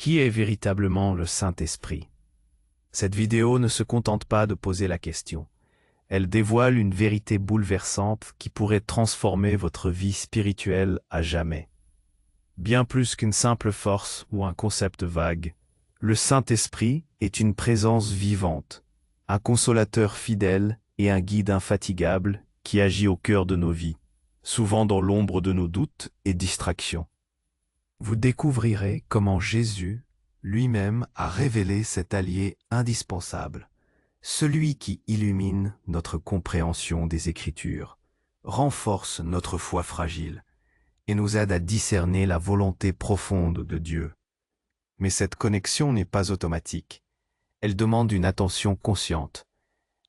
Qui est véritablement le Saint-Esprit? Cette vidéo ne se contente pas de poser la question. Elle dévoile une vérité bouleversante qui pourrait transformer votre vie spirituelle à jamais. Bien plus qu'une simple force ou un concept vague, le Saint-Esprit est une présence vivante, un consolateur fidèle et un guide infatigable qui agit au cœur de nos vies, souvent dans l'ombre de nos doutes et distractions. Vous découvrirez comment Jésus lui-même a révélé cet allié indispensable, celui qui illumine notre compréhension des Écritures, renforce notre foi fragile et nous aide à discerner la volonté profonde de Dieu. Mais cette connexion n'est pas automatique. Elle demande une attention consciente,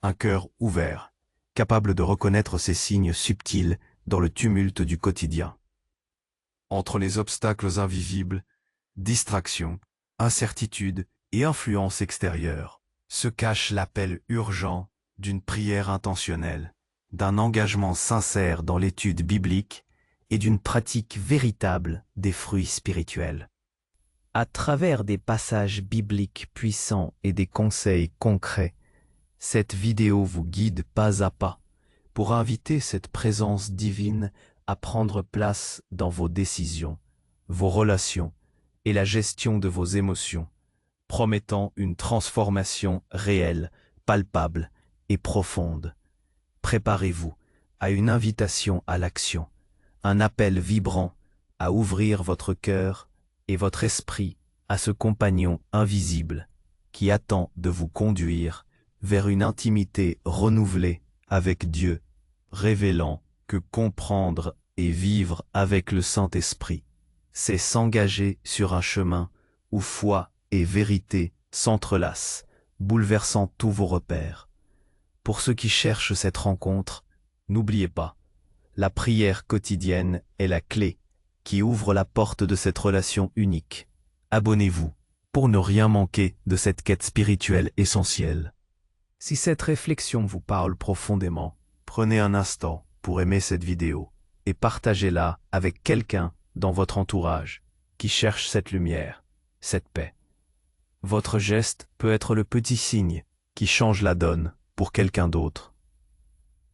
un cœur ouvert, capable de reconnaître ces signes subtils dans le tumulte du quotidien. Entre les obstacles invisibles, distractions, incertitudes et influences extérieures, se cache l'appel urgent d'une prière intentionnelle, d'un engagement sincère dans l'étude biblique et d'une pratique véritable des fruits spirituels. À travers des passages bibliques puissants et des conseils concrets, cette vidéo vous guide pas à pas pour inviter cette présence divine à prendre place dans vos décisions, vos relations et la gestion de vos émotions, promettant une transformation réelle, palpable et profonde. Préparez-vous à une invitation à l'action, un appel vibrant à ouvrir votre cœur et votre esprit à ce compagnon invisible qui attend de vous conduire vers une intimité renouvelée avec Dieu, révélant que comprendre et vivre avec le Saint-Esprit, c'est s'engager sur un chemin où foi et vérité s'entrelacent, bouleversant tous vos repères. Pour ceux qui cherchent cette rencontre, n'oubliez pas, la prière quotidienne est la clé qui ouvre la porte de cette relation unique. Abonnez-vous pour ne rien manquer de cette quête spirituelle essentielle. Si cette réflexion vous parle profondément, prenez un instant pour aimer cette vidéo et partagez-la avec quelqu'un dans votre entourage qui cherche cette lumière, cette paix. Votre geste peut être le petit signe qui change la donne pour quelqu'un d'autre.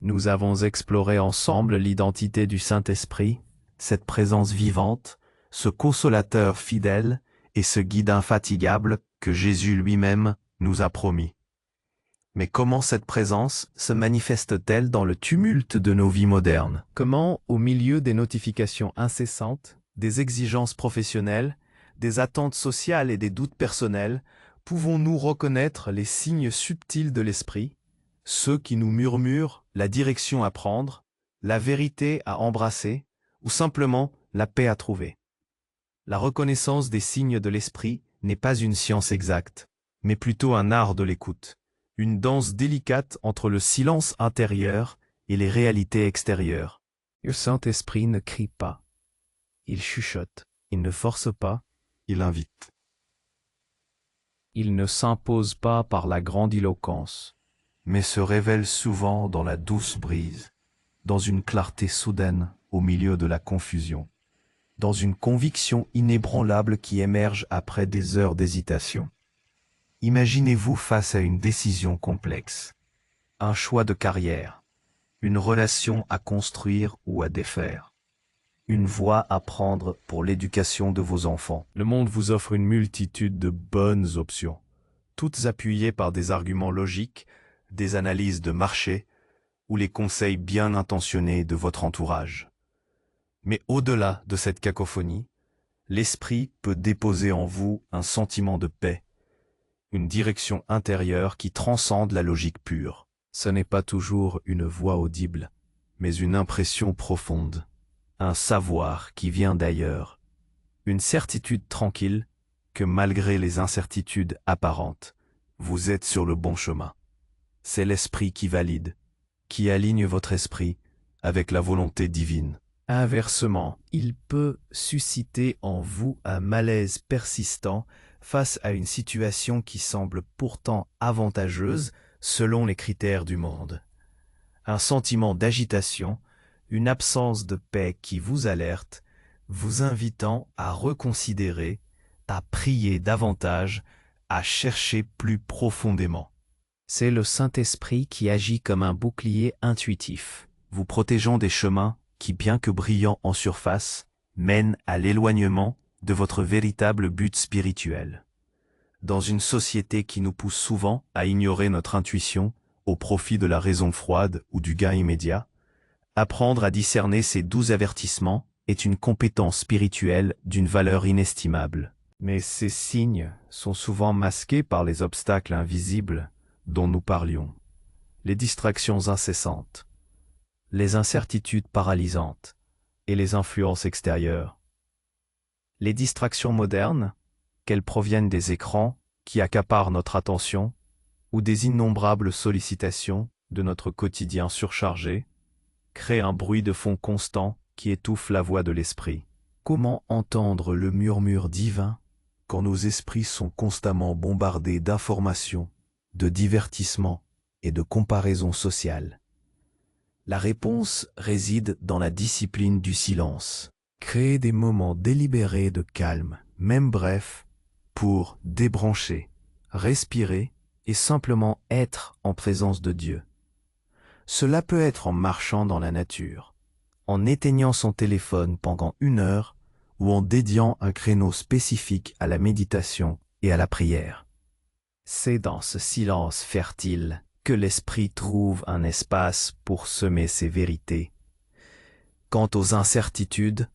Nous avons exploré ensemble l'identité du Saint-Esprit, cette présence vivante, ce consolateur fidèle et ce guide infatigable que Jésus lui-même nous a promis. Mais comment cette présence se manifeste-t-elle dans le tumulte de nos vies modernes? Comment, au milieu des notifications incessantes, des exigences professionnelles, des attentes sociales et des doutes personnels, pouvons-nous reconnaître les signes subtils de l'esprit, ceux qui nous murmurent la direction à prendre, la vérité à embrasser, ou simplement la paix à trouver? La reconnaissance des signes de l'esprit n'est pas une science exacte, mais plutôt un art de l'écoute, une danse délicate entre le silence intérieur et les réalités extérieures. Le Saint-Esprit ne crie pas, il chuchote, il ne force pas, il invite. Il ne s'impose pas par la grandiloquence, mais se révèle souvent dans la douce brise, dans une clarté soudaine au milieu de la confusion, dans une conviction inébranlable qui émerge après des heures d'hésitation. Imaginez-vous face à une décision complexe, un choix de carrière, une relation à construire ou à défaire, une voie à prendre pour l'éducation de vos enfants. Le monde vous offre une multitude de bonnes options, toutes appuyées par des arguments logiques, des analyses de marché ou les conseils bien intentionnés de votre entourage. Mais au-delà de cette cacophonie, l'esprit peut déposer en vous un sentiment de paix, une direction intérieure qui transcende la logique pure. Ce n'est pas toujours une voix audible, mais une impression profonde, un savoir qui vient d'ailleurs, une certitude tranquille que malgré les incertitudes apparentes, vous êtes sur le bon chemin. C'est l'esprit qui valide, qui aligne votre esprit avec la volonté divine. Inversement, il peut susciter en vous un malaise persistant face à une situation qui semble pourtant avantageuse selon les critères du monde. Un sentiment d'agitation, une absence de paix qui vous alerte, vous invitant à reconsidérer à prier davantage, à chercher plus profondément. C'est le Saint-Esprit qui agit comme un bouclier intuitif, vous protégeant des chemins qui, bien que brillants en surface, mènent à l'éloignement de votre véritable but spirituel. Dans une société qui nous pousse souvent à ignorer notre intuition au profit de la raison froide ou du gain immédiat, apprendre à discerner ces doux avertissements est une compétence spirituelle d'une valeur inestimable. Mais ces signes sont souvent masqués par les obstacles invisibles dont nous parlions, les distractions incessantes, les incertitudes paralysantes et les influences extérieures. Les distractions modernes, qu'elles proviennent des écrans qui accaparent notre attention ou des innombrables sollicitations de notre quotidien surchargé, créent un bruit de fond constant qui étouffe la voix de l'esprit. Comment entendre le murmure divin quand nos esprits sont constamment bombardés d'informations, de divertissements et de comparaisons sociales? La réponse réside dans la discipline du silence. Créer des moments délibérés de calme, même brefs, pour débrancher, respirer et simplement être en présence de Dieu. Cela peut être en marchant dans la nature, en éteignant son téléphone pendant 1 heure ou en dédiant un créneau spécifique à la méditation et à la prière. C'est dans ce silence fertile que l'esprit trouve un espace pour semer ses vérités. Quant aux incertitudes,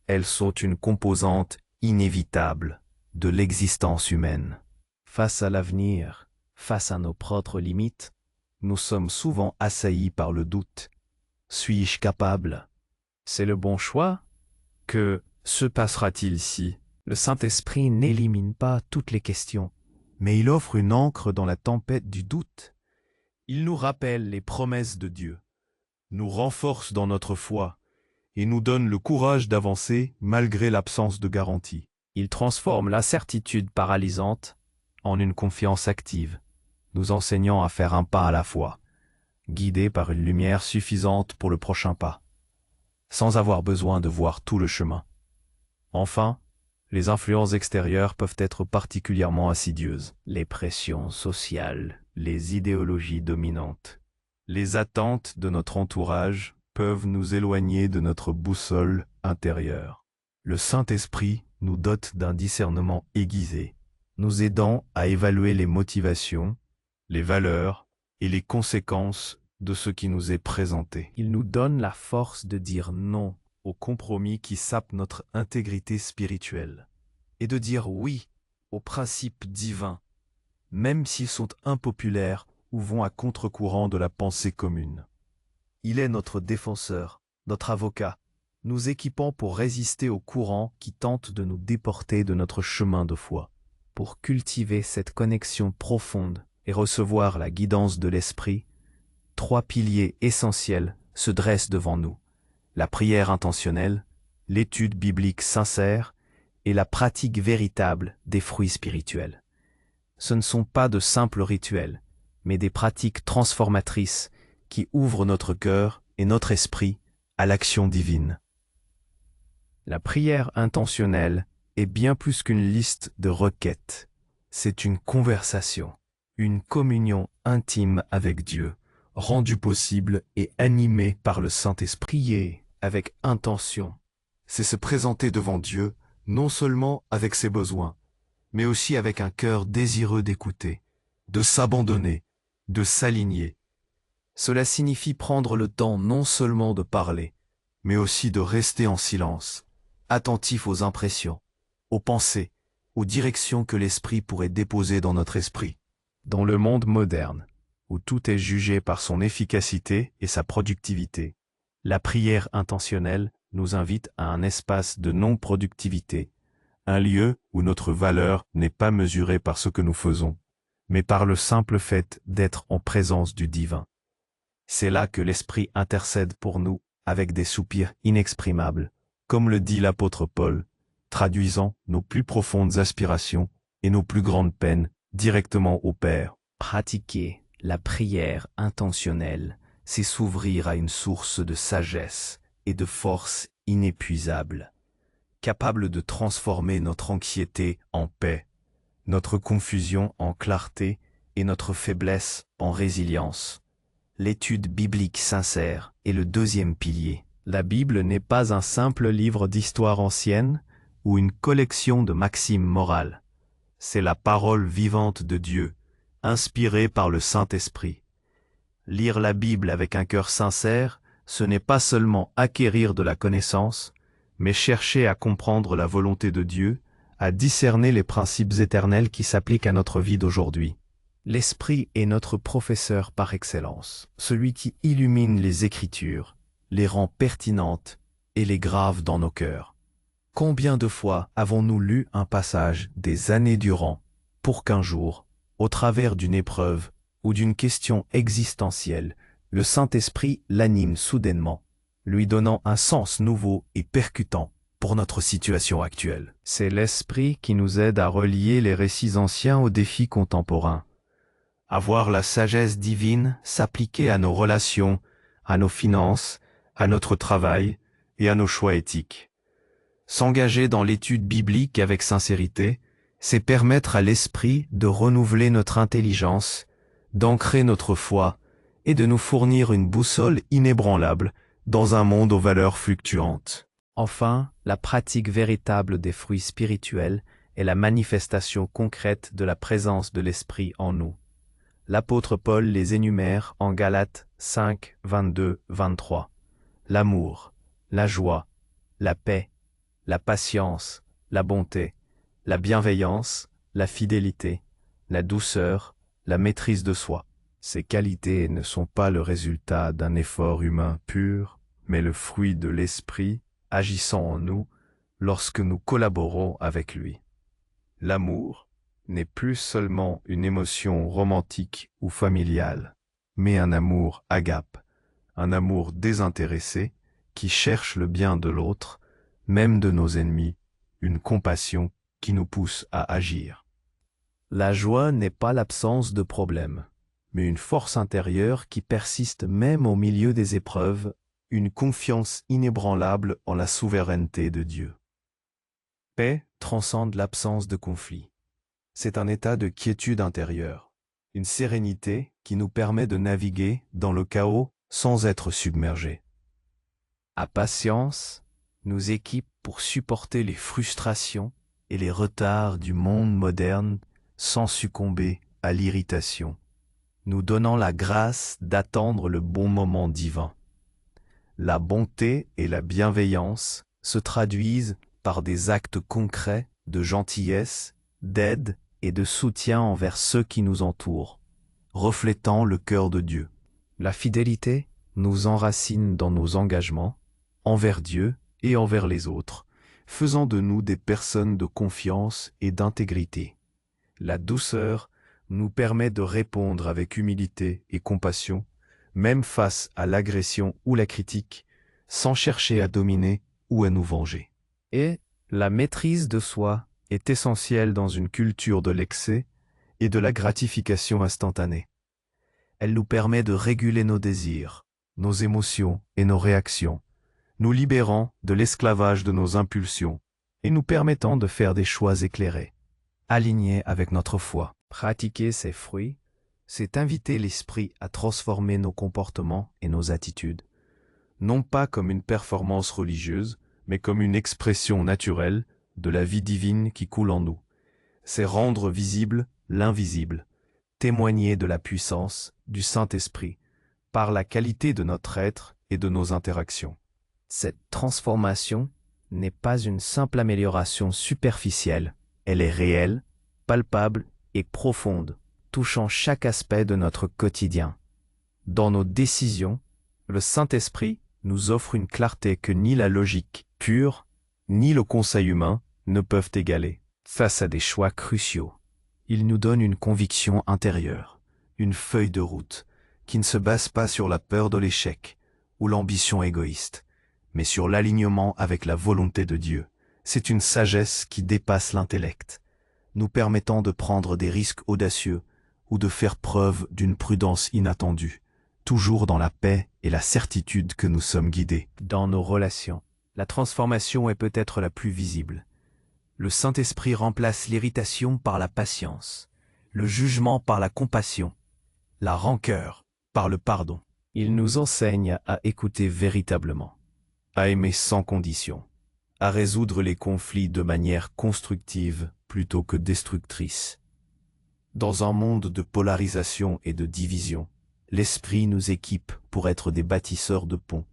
elles sont une composante inévitable de l'existence humaine. Face à l'avenir, face à nos propres limites, nous sommes souvent assaillis par le doute. Suis-je capable? C'est le bon choix? Que se passera-t-il si? Le Saint-Esprit n'élimine pas toutes les questions, mais il offre une ancre dans la tempête du doute. Il nous rappelle les promesses de Dieu, nous renforce dans notre foi et nous donne le courage d'avancer malgré l'absence de garantie. Il transforme l'incertitude paralysante en une confiance active, nous enseignant à faire un pas à la fois, guidés par une lumière suffisante pour le prochain pas, sans avoir besoin de voir tout le chemin. Enfin, les influences extérieures peuvent être particulièrement insidieuses. Les pressions sociales, les idéologies dominantes, les attentes de notre entourage peuvent nous éloigner de notre boussole intérieure. Le Saint-Esprit nous dote d'un discernement aiguisé, nous aidant à évaluer les motivations, les valeurs et les conséquences de ce qui nous est présenté. Il nous donne la force de dire non aux compromis qui sapent notre intégrité spirituelle et de dire oui aux principes divins, même s'ils sont impopulaires ou vont à contre-courant de la pensée commune. Il est notre défenseur, notre avocat, nous équipant pour résister aux courants qui tentent de nous déporter de notre chemin de foi. Pour cultiver cette connexion profonde et recevoir la guidance de l'Esprit, 3 piliers essentiels se dressent devant nous: la prière intentionnelle, l'étude biblique sincère et la pratique véritable des fruits spirituels. Ce ne sont pas de simples rituels, mais des pratiques transformatrices qui ouvrent notre cœur et notre esprit à l'action divine. La prière intentionnelle est bien plus qu'une liste de requêtes. C'est une conversation, une communion intime avec Dieu, rendue possible et animée par le Saint-Esprit. Prier avec intention, c'est se présenter devant Dieu, non seulement avec ses besoins, mais aussi avec un cœur désireux d'écouter, de s'abandonner, de s'aligner. Cela signifie prendre le temps non seulement de parler, mais aussi de rester en silence, attentif aux impressions, aux pensées, aux directions que l'esprit pourrait déposer dans notre esprit. Dans le monde moderne, où tout est jugé par son efficacité et sa productivité, la prière intentionnelle nous invite à un espace de non-productivité, un lieu où notre valeur n'est pas mesurée par ce que nous faisons, mais par le simple fait d'être en présence du divin. C'est là que l'Esprit intercède pour nous avec des soupirs inexprimables, comme le dit l'apôtre Paul, traduisant nos plus profondes aspirations et nos plus grandes peines directement au Père. Pratiquer la prière intentionnelle, c'est s'ouvrir à une source de sagesse et de force inépuisable. capable de transformer notre anxiété en paix, notre confusion en clarté et notre faiblesse en résilience. L'étude biblique sincère est le deuxième pilier. La Bible n'est pas un simple livre d'histoire ancienne ou une collection de maximes morales. C'est la parole vivante de Dieu, inspirée par le Saint-Esprit. Lire la Bible avec un cœur sincère, ce n'est pas seulement acquérir de la connaissance, mais chercher à comprendre la volonté de Dieu, à discerner les principes éternels qui s'appliquent à notre vie d'aujourd'hui. L'Esprit est notre professeur par excellence, celui qui illumine les Écritures, les rend pertinentes et les grave dans nos cœurs. Combien de fois avons-nous lu un passage des années durant, pour qu'un jour, au travers d'une épreuve ou d'une question existentielle, le Saint-Esprit l'anime soudainement, lui donnant un sens nouveau et percutant pour notre situation actuelle. C'est l'Esprit qui nous aide à relier les récits anciens aux défis contemporains. Avoir la sagesse divine s'appliquer à nos relations, à nos finances, à notre travail et à nos choix éthiques. S'engager dans l'étude biblique avec sincérité, c'est permettre à l'Esprit de renouveler notre intelligence, d'ancrer notre foi et de nous fournir une boussole inébranlable dans un monde aux valeurs fluctuantes. Enfin, la pratique véritable des fruits spirituels est la manifestation concrète de la présence de l'Esprit en nous. L'apôtre Paul les énumère en Galates 5, 22, 23. L'amour, la joie, la paix, la patience, la bonté, la bienveillance, la fidélité, la douceur, la maîtrise de soi. Ces qualités ne sont pas le résultat d'un effort humain pur, mais le fruit de l'Esprit agissant en nous lorsque nous collaborons avec lui. L'amour n'est plus seulement une émotion romantique ou familiale, mais un amour agape, un amour désintéressé qui cherche le bien de l'autre, même de nos ennemis, une compassion qui nous pousse à agir. La joie n'est pas l'absence de problèmes, mais une force intérieure qui persiste même au milieu des épreuves, une confiance inébranlable en la souveraineté de Dieu. Paix transcende l'absence de conflit. C'est un état de quiétude intérieure, une sérénité qui nous permet de naviguer dans le chaos sans être submergés. La patience nous équipe pour supporter les frustrations et les retards du monde moderne sans succomber à l'irritation, nous donnant la grâce d'attendre le bon moment divin. La bonté et la bienveillance se traduisent par des actes concrets de gentillesse, d'aide et de soutien envers ceux qui nous entourent, reflétant le cœur de Dieu. La fidélité nous enracine dans nos engagements, envers Dieu et envers les autres, faisant de nous des personnes de confiance et d'intégrité. La douceur nous permet de répondre avec humilité et compassion, même face à l'agression ou la critique, sans chercher à dominer ou à nous venger. Et la maîtrise de soi est essentielle dans une culture de l'excès et de la gratification instantanée. Elle nous permet de réguler nos désirs, nos émotions et nos réactions, nous libérant de l'esclavage de nos impulsions et nous permettant de faire des choix éclairés, alignés avec notre foi. Pratiquer ces fruits, c'est inviter l'Esprit à transformer nos comportements et nos attitudes, non pas comme une performance religieuse, mais comme une expression naturelle de la vie divine qui coule en nous. C'est rendre visible l'invisible, témoigner de la puissance du Saint-Esprit par la qualité de notre être et de nos interactions. Cette transformation n'est pas une simple amélioration superficielle, elle est réelle, palpable et profonde, touchant chaque aspect de notre quotidien. Dans nos décisions, le Saint-Esprit nous offre une clarté que ni la logique pure, ni le conseil humain ne peuvent égaler. Face à des choix cruciaux, il nous donne une conviction intérieure, une feuille de route, qui ne se base pas sur la peur de l'échec ou l'ambition égoïste, mais sur l'alignement avec la volonté de Dieu. C'est une sagesse qui dépasse l'intellect, nous permettant de prendre des risques audacieux ou de faire preuve d'une prudence inattendue, toujours dans la paix et la certitude que nous sommes guidés. Dans nos relations, La transformation est peut-être la plus visible. Le Saint-Esprit remplace l'irritation par la patience, le jugement par la compassion, la rancœur par le pardon. Il nous enseigne à écouter véritablement, à aimer sans condition, à résoudre les conflits de manière constructive plutôt que destructrice. Dans un monde de polarisation et de division, l'Esprit nous équipe pour être des bâtisseurs de ponts,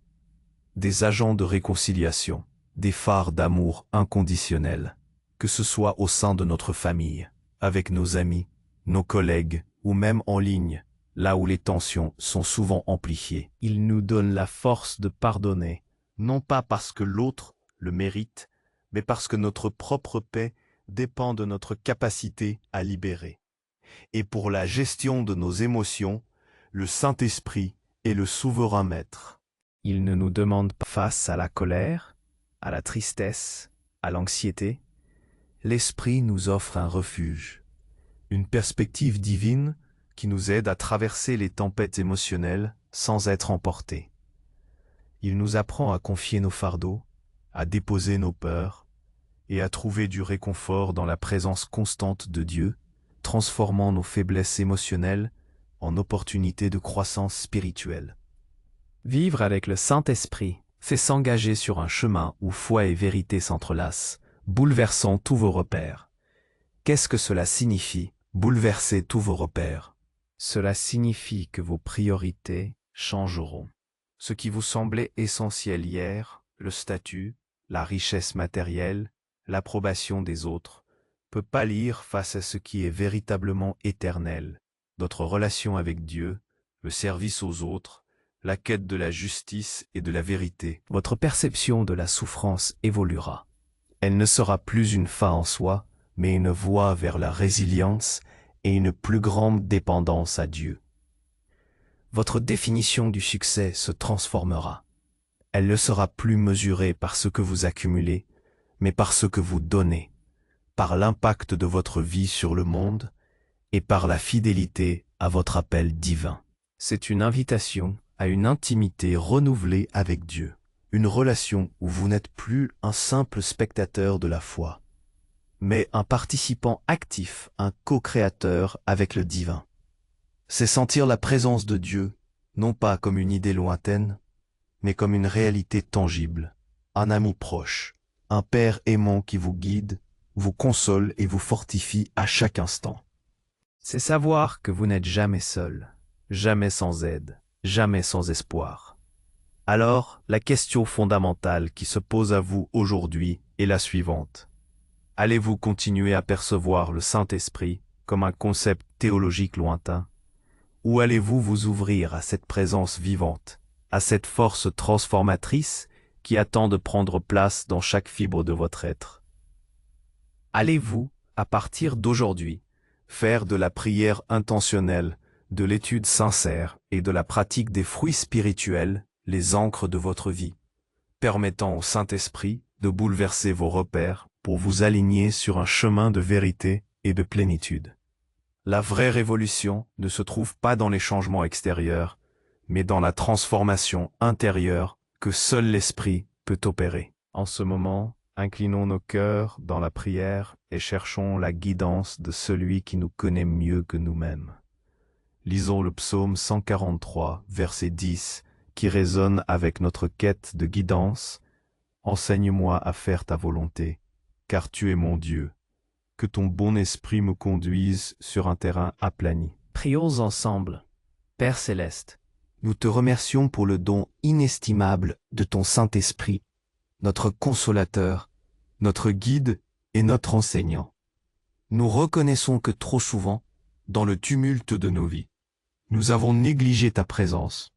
des agents de réconciliation, des phares d'amour inconditionnel, que ce soit au sein de notre famille, avec nos amis, nos collègues ou même en ligne, là où les tensions sont souvent amplifiées. Il nous donne la force de pardonner, non pas parce que l'autre le mérite, mais parce que notre propre paix dépend de notre capacité à libérer. Et pour la gestion de nos émotions, le Saint-Esprit est le souverain maître. Il ne nous demande pas face à la colère, à la tristesse, à l'anxiété. L'Esprit nous offre un refuge, une perspective divine qui nous aide à traverser les tempêtes émotionnelles sans être emportés. Il nous apprend à confier nos fardeaux, à déposer nos peurs et à trouver du réconfort dans la présence constante de Dieu, transformant nos faiblesses émotionnelles en opportunités de croissance spirituelle. Vivre avec le Saint-Esprit, c'est s'engager sur un chemin où foi et vérité s'entrelacent, bouleversant tous vos repères. Qu'est-ce que cela signifie, bouleverser tous vos repères? Cela signifie que vos priorités changeront. Ce qui vous semblait essentiel hier, le statut, la richesse matérielle, l'approbation des autres, peut pâlir face à ce qui est véritablement éternel, notre relation avec Dieu, le service aux autres, la quête de la justice et de la vérité. Votre perception de la souffrance évoluera. Elle ne sera plus une fin en soi, mais une voie vers la résilience et une plus grande dépendance à Dieu. Votre définition du succès se transformera. Elle ne sera plus mesurée par ce que vous accumulez, mais par ce que vous donnez, par l'impact de votre vie sur le monde et par la fidélité à votre appel divin. C'est une invitation à une intimité renouvelée avec Dieu, une relation où vous n'êtes plus un simple spectateur de la foi, mais un participant actif, un co-créateur avec le divin. C'est sentir la présence de Dieu, non pas comme une idée lointaine, mais comme une réalité tangible, un ami proche, un Père aimant qui vous guide, vous console et vous fortifie à chaque instant. C'est savoir que vous n'êtes jamais seul, jamais sans aide, jamais sans espoir. Alors, la question fondamentale qui se pose à vous aujourd'hui est la suivante. Allez-vous continuer à percevoir le Saint-Esprit comme un concept théologique lointain? Ou allez-vous vous ouvrir à cette présence vivante, à cette force transformatrice qui attend de prendre place dans chaque fibre de votre être? Allez-vous, à partir d'aujourd'hui, faire de la prière intentionnelle, de l'étude sincère et de la pratique des fruits spirituels les ancres de votre vie, permettant au Saint-Esprit de bouleverser vos repères pour vous aligner sur un chemin de vérité et de plénitude? La vraie révolution ne se trouve pas dans les changements extérieurs, mais dans la transformation intérieure que seul l'Esprit peut opérer. En ce moment, inclinons nos cœurs dans la prière et cherchons la guidance de celui qui nous connaît mieux que nous-mêmes. Lisons le psaume 143, verset 10, qui résonne avec notre quête de guidance. « Enseigne-moi à faire ta volonté, car tu es mon Dieu. Que ton bon esprit me conduise sur un terrain aplani. » Prions ensemble. Père céleste, nous te remercions pour le don inestimable de ton Saint-Esprit, notre consolateur, notre guide et notre enseignant. Nous reconnaissons que trop souvent, dans le tumulte de nos vies, nous avons négligé ta présence,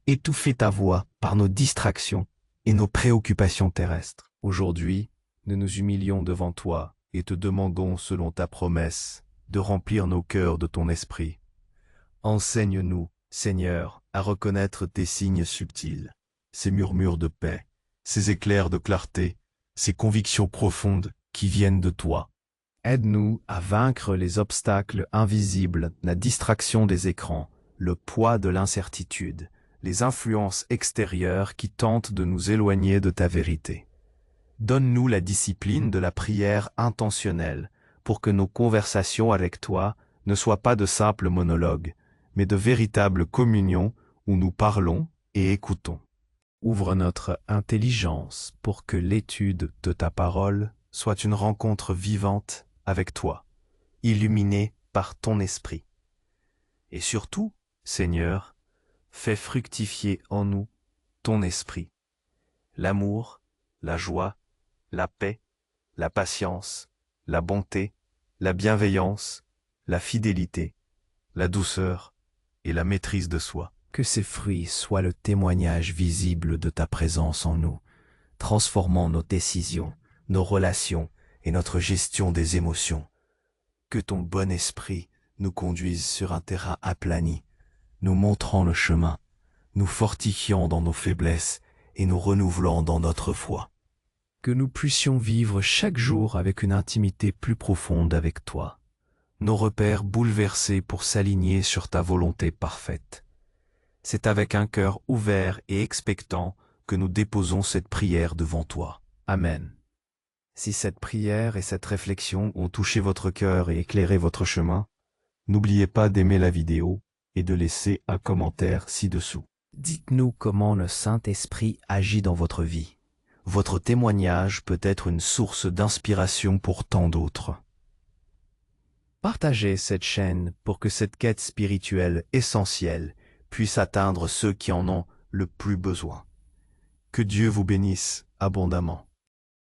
étouffé ta voix par nos distractions et nos préoccupations terrestres. Aujourd'hui, nous nous humilions devant toi et te demandons, selon ta promesse, de remplir nos cœurs de ton esprit. Enseigne-nous, Seigneur, à reconnaître tes signes subtils, ces murmures de paix, ces éclairs de clarté, ces convictions profondes qui viennent de toi. Aide-nous à vaincre les obstacles invisibles, la distraction des écrans, le poids de l'incertitude, les influences extérieures qui tentent de nous éloigner de ta vérité. Donne-nous la discipline de la prière intentionnelle pour que nos conversations avec toi ne soient pas de simples monologues, mais de véritables communions où nous parlons et écoutons. Ouvre notre intelligence pour que l'étude de ta parole soit une rencontre vivante avec toi, illuminée par ton esprit. Et surtout, Seigneur, fais fructifier en nous ton esprit, l'amour, la joie, la paix, la patience, la bonté, la bienveillance, la fidélité, la douceur et la maîtrise de soi. Que ces fruits soient le témoignage visible de ta présence en nous, transformant nos décisions, nos relations et notre gestion des émotions. Que ton bon esprit nous conduise sur un terrain aplani, nous montrant le chemin, nous fortifiant dans nos faiblesses et nous renouvelant dans notre foi. Que nous puissions vivre chaque jour avec une intimité plus profonde avec toi, nos repères bouleversés pour s'aligner sur ta volonté parfaite. C'est avec un cœur ouvert et expectant que nous déposons cette prière devant toi. Amen. Si cette prière et cette réflexion ont touché votre cœur et éclairé votre chemin, n'oubliez pas d'aimer la vidéo et de laisser un commentaire ci-dessous. Dites-nous comment le Saint-Esprit agit dans votre vie. Votre témoignage peut être une source d'inspiration pour tant d'autres. Partagez cette chaîne pour que cette quête spirituelle essentielle puisse atteindre ceux qui en ont le plus besoin. Que Dieu vous bénisse abondamment.